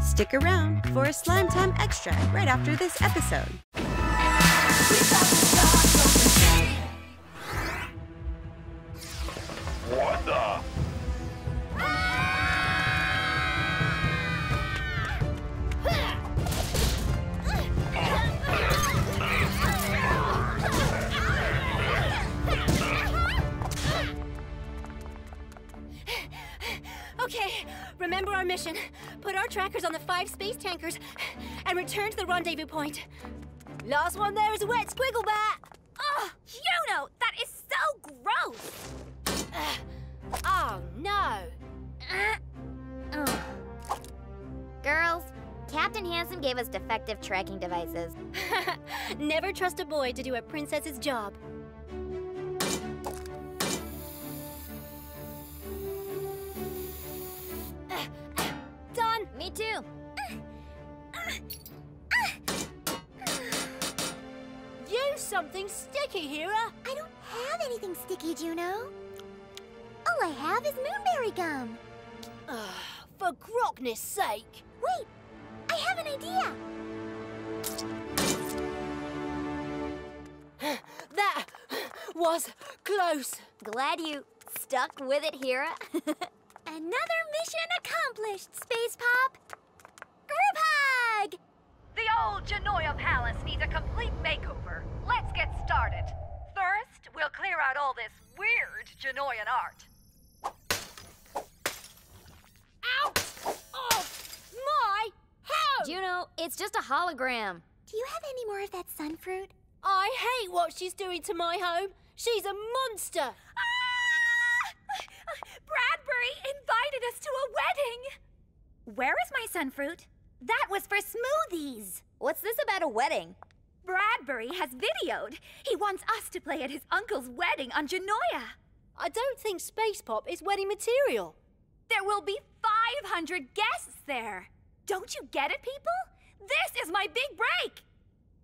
Stick around for a Slime Time Extra right after this episode. What the? Okay, remember our mission. Put our trackers on the 5 space tankers and return to the rendezvous point. Last one there is a wet squiggle bat. Oh, Juno, that is so gross. Oh, no. Girls, Captain Hansome gave us defective tracking devices. Never trust a boy to do a princess's job. Done. Me too. Use something sticky, Hera. I don't have anything sticky, Juno. All I have is moonberry gum. For Grockness' sake. Wait, I have an idea. That was close. Glad you stuck with it, Hera. Another mission accomplished, SpacePOP. Group hug! The old Junoia palace needs a complete makeover. Let's get started. First, we'll clear out all this weird Junoian art. Out of my house! Juno, it's just a hologram. Do you have any more of that sun fruit? I hate what she's doing to my home. She's a monster. Bradbury invited us to a wedding. Where is my sunfruit? That was for smoothies. What's this about a wedding? Bradbury has videoed. He wants us to play at his uncle's wedding on Junoia. I don't think SpacePOP is wedding material. There will be 500 guests there. Don't you get it, people? This is my big break.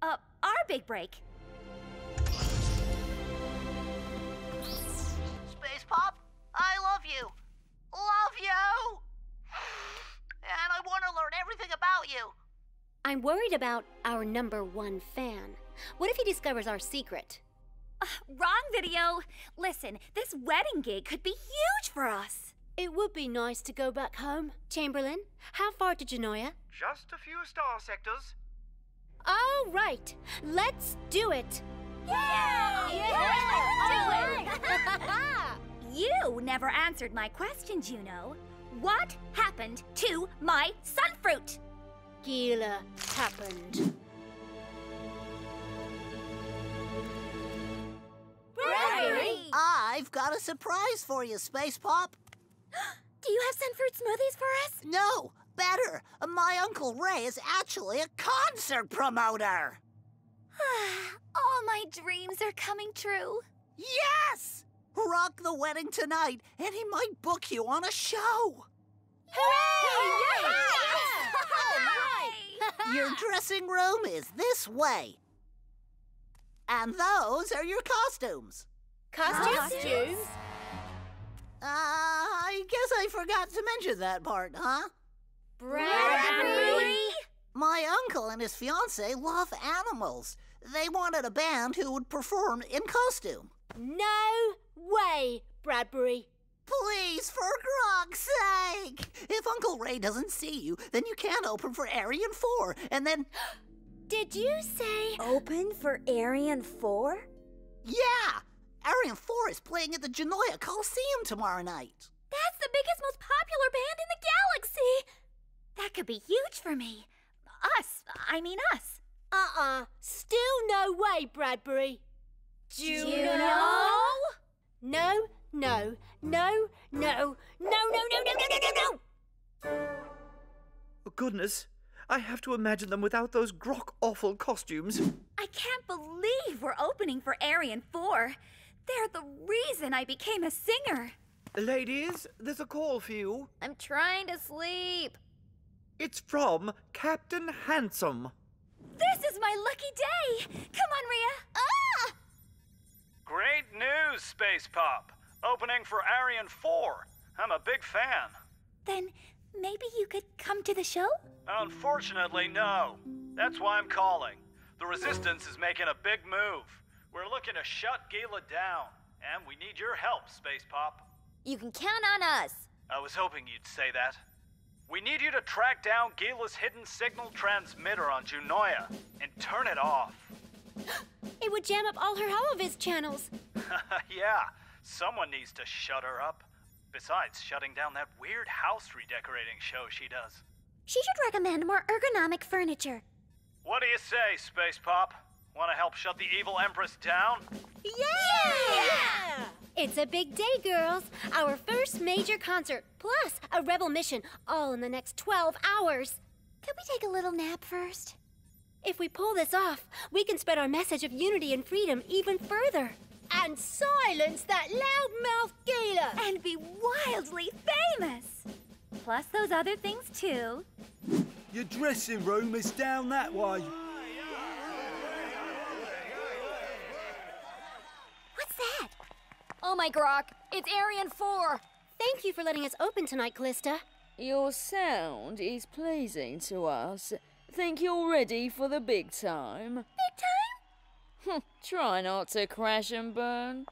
Our big break. SpacePOP, I love you. Love you! And I want to learn everything about you. I'm worried about our #1 fan. What if he discovers our secret? Wrong video. Listen, this wedding gig could be huge for us. It would be nice to go back home. Chamberlain, how far to Junoia? Just a few star sectors. All right, let's do it. You never answered my question, Juno. What happened to my sunfruit? Geela happened. Bradbury! I've got a surprise for you, SpacePOP. Do you have sunfruit smoothies for us? No, better. My Uncle Ray is actually a concert promoter. All my dreams are coming true. Yes! Rock the wedding tonight, and he might book you on a show. Hooray! Your dressing room is this way. And those are your costumes. Costumes? I guess I forgot to mention that part, huh? Bradbury? My uncle and his fiancée love animals. They wanted a band who would perform in costume. No way, Bradbury. Please, for Grog's sake! If Uncle Ray doesn't see you, then you can't open for Arian 4, and then... Did you say... Open for Arian 4? Yeah! Arian 4 is playing at the Junoia Coliseum tomorrow night. That's the biggest, most popular band in the galaxy. That could be huge for me. Us. Still no way, Bradbury. Juno? No, no, no, no, no, no, no, no, no, no, no, no! Oh, goodness, I have to imagine them without those grok-awful costumes. I can't believe we're opening for Arian 4. They're the reason I became a singer. Ladies, there's a call for you. I'm trying to sleep. It's from Captain Hansome. This is my lucky day. Come on, Rhea. Ah! Great news, SpacePOP. Opening for Arian 4. I'm a big fan. Then maybe you could come to the show? Unfortunately, no. That's why I'm calling. The Resistance is making a big move. We're looking to shut Geela down, and we need your help, SpacePOP. You can count on us. I was hoping you'd say that. We need you to track down Geela's hidden signal transmitter on Junoia and turn it off. It would jam up all her holoviz channels. Yeah, someone needs to shut her up. Besides shutting down that weird house redecorating show she does. She should recommend more ergonomic furniture. What do you say, SpacePOP? Want to help shut the evil Empress down? Yeah! It's a big day, girls. Our first major concert, plus a rebel mission, all in the next 12 hours. Could we take a little nap first? If we pull this off, we can spread our message of unity and freedom even further. And silence that loudmouth Geela! And be wildly famous! Plus those other things, too. Your dressing room is down that way. What's that? Oh my grok, it's Arian 4. Thank you for letting us open tonight, Callista. Your sound is pleasing to us. Think you're ready for the big time? Big time? Try not to crash and burn.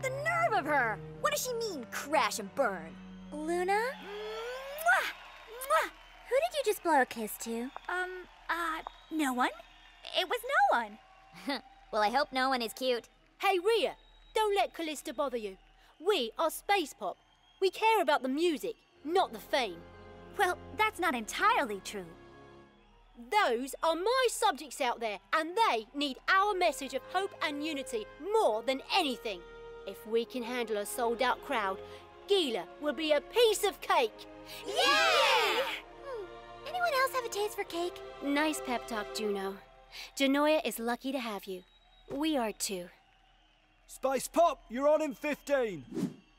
The nerve of her! What does she mean, crash and burn? Luna? Mwah! Mwah! Who did you just blow a kiss to? No one? It was no one. Well, I hope no one is cute. Hey, Rhea, don't let Callista bother you. We are SpacePOP. We care about the music, not the fame. Well, that's not entirely true. Those are my subjects out there, and they need our message of hope and unity more than anything. If we can handle a sold-out crowd, Geela will be a piece of cake. Yeah! Anyone else have a taste for cake? Nice pep talk, Juno. Junoia is lucky to have you. We are too. SpacePOP, you're on in 15.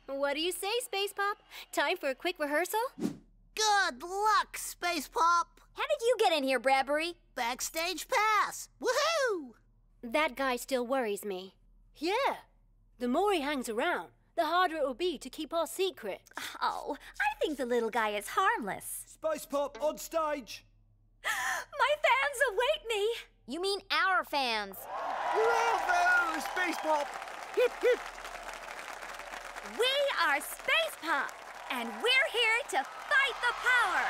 What do you say, SpacePOP? Time for a quick rehearsal? Good luck, SpacePOP. How did you get in here, Bradbury? Backstage pass. Woohoo! That guy still worries me. Yeah. The more he hangs around, the harder it will be to keep our secret. Oh, I think the little guy is harmless. SpacePOP on stage. My fans await me. You mean our fans. Bravo, SpacePOP! Hip, hip! We are SpacePOP, and we're here to fight the power.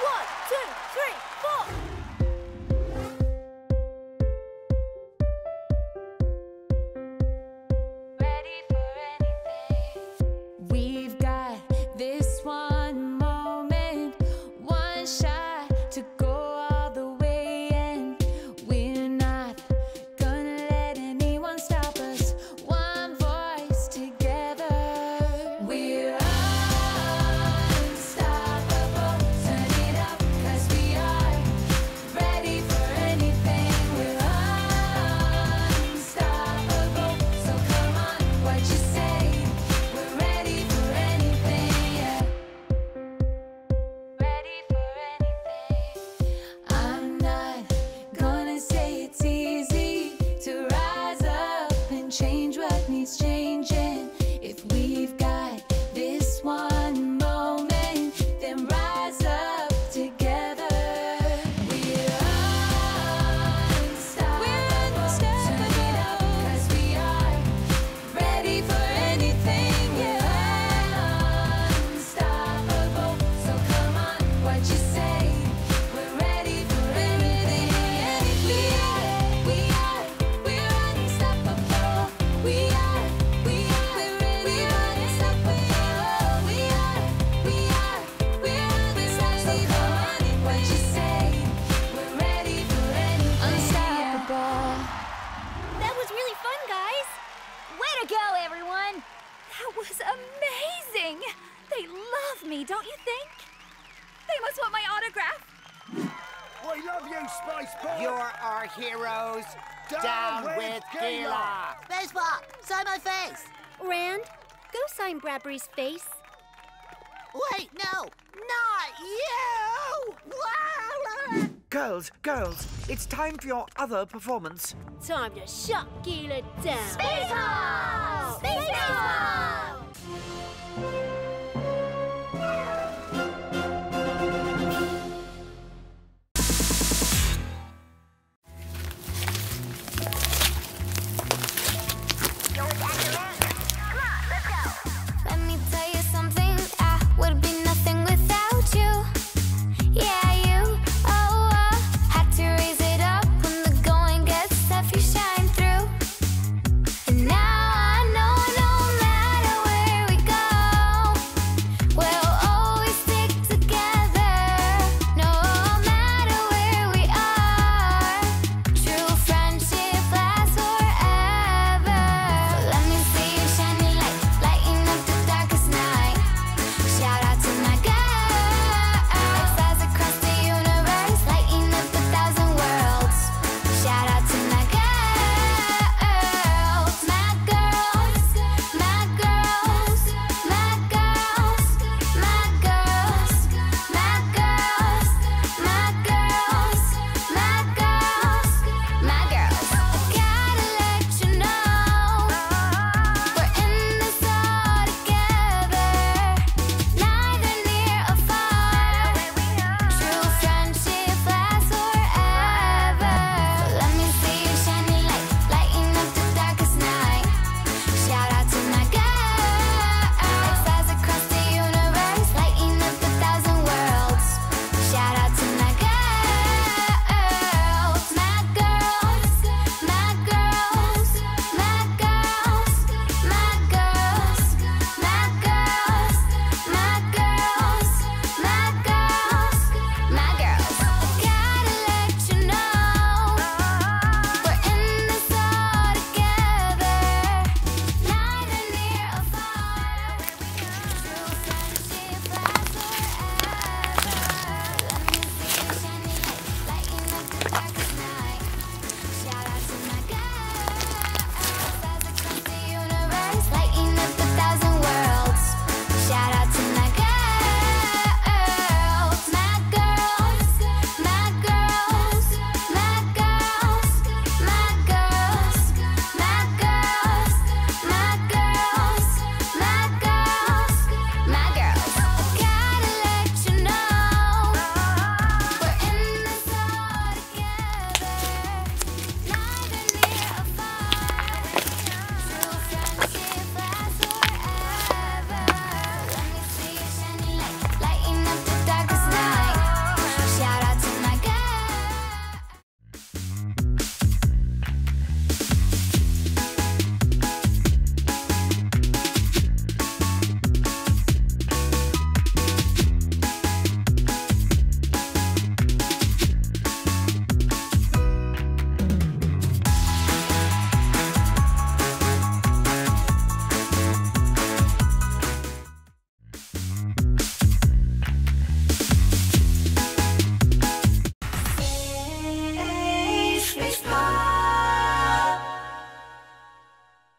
1, 2, 3, 4. We've got this one moment, one shot to go all the way, and we're not gonna let anyone stop us. One voice together, we're unstoppable. Turn it up, 'cause we are ready for anything. We're unstoppable, so come on, what you say? We're ready for anything, yeah. Ready for anything. I'm not gonna say it's easy to rise up and change what needs changing. If we've got this one moment, then rise up together. We're unstoppable. Turn it up, 'cause we are ready for anything, yeah. Unstoppable, so come on, what you say? We're ready for anything, yeah. We're unstoppable. We're unstoppable. We're unstoppable. So come on, what you say? We're ready for anything, unstoppable. That was really fun, guys. Way to go, everyone. That was amazing. They love me, don't you think? They must want my autograph. We love you, SpacePOP. You're our heroes. Down with Geela. SpacePOP, sign my face. Rand, go sign Bradbury's face. Wait, no, not you. Girls, it's time for your other performance. Time to shut Geela down. SpacePOP! SpacePOP!